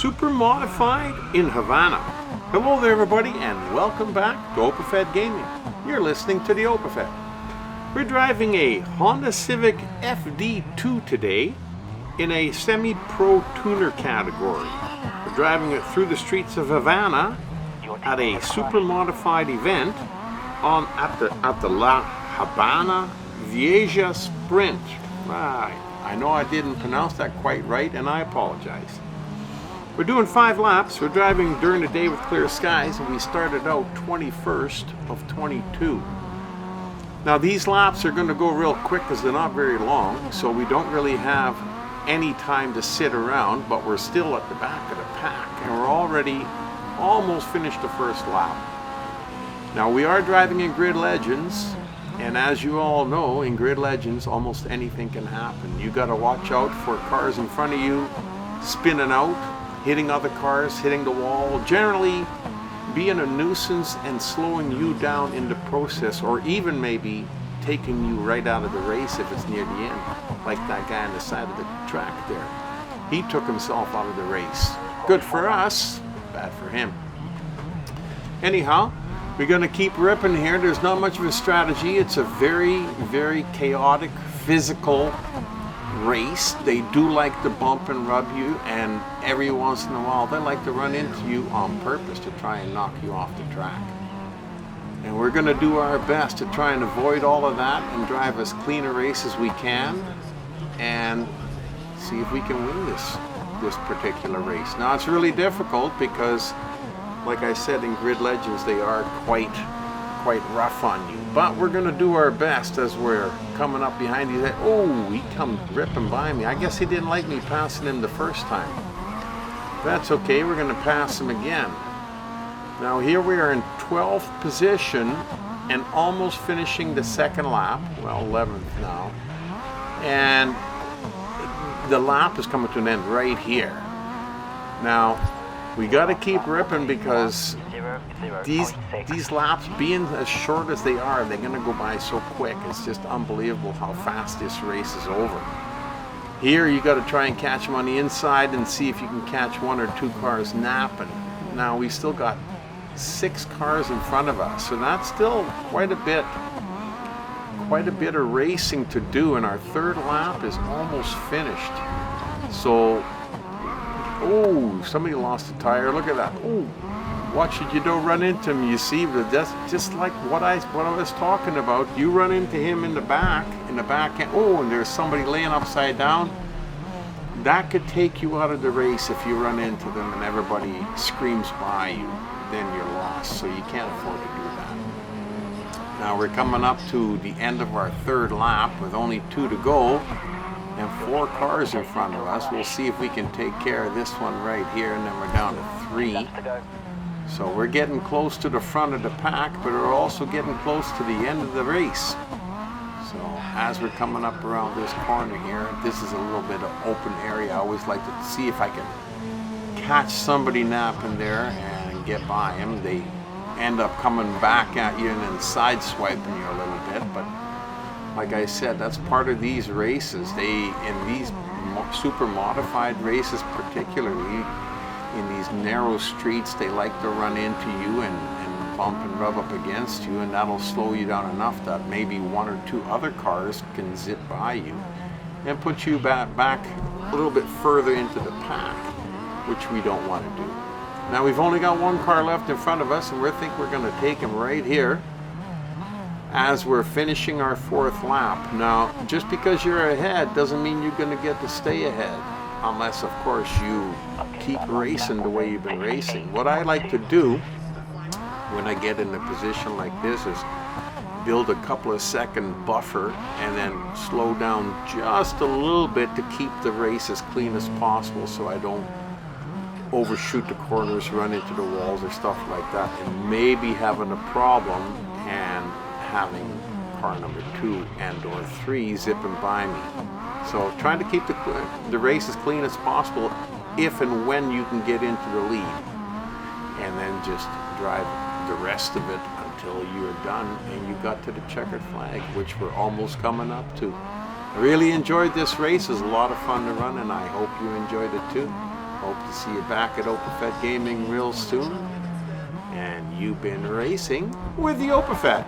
Super Modified in Havana. Hello there everybody and welcome back to OpenFed Gaming. You're listening to the OpenFed. We're driving a Honda Civic FD2 today in a semi-pro tuner category. We're driving it through the streets of Havana at a super modified event at the La Habana Vieja Sprint. Right. I know I didn't pronounce that quite right and I apologize. We're doing 5 laps. We're driving during the day with clear skies and we started out 21st of 22. Now these laps are going to go real quick because they're not very long, so we don't really have any time to sit around, but we're still at the back of the pack and we're already almost finished the first lap. Now we are driving in Grid Legends, and as you all know, in Grid Legends almost anything can happen. You got to watch out for cars in front of you spinning out, hitting other cars, hitting the wall, generally being a nuisance and slowing you down in the process, or even maybe taking you right out of the race if it's near the end, like that guy on the side of the track there. He took himself out of the race. Good for us, bad for him. Anyhow, we're going to keep ripping here. There's not much of a strategy. It's a very, very chaotic, physical race. They do like to bump and rub you, and every once in a while they like to run into you on purpose to try and knock you off the track. And we're going to do our best to try and avoid all of that and drive as clean a race as we can and see if we can win this particular race. Now it's really difficult because, like I said, in Grid Legends they are quite rough on you, but we're going to do our best as we're coming up behind you. Oh, he come ripping by me. I guess he didn't like me passing him the first time. That's okay, we're going to pass him again. Now here we are in 12th position and almost finishing the second lap, well 11th now, and the lap is coming to an end right here. Now we got to keep ripping because these laps, being as short as they are, they're going to go by so quick. It's just unbelievable how fast this race is over. Here you got to try and catch them on the inside and see if you can catch 1 or 2 cars napping. Now we still got 6 cars in front of us, so that's still quite a bit of racing to do, and our third lap is almost finished. So oh, somebody lost a tire. Look at that. Oh, what should you do? Run into him. You see, that's just like what I was talking about. You run into him in the back end. Oh, and there's somebody laying upside down. That could take you out of the race if you run into them and everybody screams by you. Then you're lost. So you can't afford to do that. Now we're coming up to the end of our third lap with only 2 to go. And 4 cars in front of us. We'll see if we can take care of this one right here, and then we're down to 3. So we're getting close to the front of the pack, but we're also getting close to the end of the race. So as we're coming up around this corner here, this is a little bit of open area. I always like to see if I can catch somebody napping there and get by them. They end up coming back at you and then sideswiping you a little bit, but like I said, that's part of these races. In these super modified races particularly, in these narrow streets, they like to run into you and bump and rub up against you, and that'll slow you down enough that maybe 1 or 2 other cars can zip by you and put you back a little bit further into the pack, which we don't want to do. Now we've only got 1 car left in front of us, and we think we're going to take him right here as we're finishing our 4th lap. Now, just because you're ahead doesn't mean you're going to get to stay ahead, unless, of course, you keep racing the way you've been racing. What I like to do when I get in a position like this is build a couple of second buffer and then slow down just a little bit to keep the race as clean as possible so I don't overshoot the corners, run into the walls or stuff like that, and maybe having a problem and having car number 2 and or 3 zipping by me. So trying to keep the race as clean as possible if and when you can get into the lead, and then just drive the rest of it until you're done and you got to the checkered flag, which we're almost coming up to. I really enjoyed this race. It was a lot of fun to run, and I hope you enjoyed it too. Hope to see you back at OpaFed Gaming real soon. And you've been racing with the OpaFed.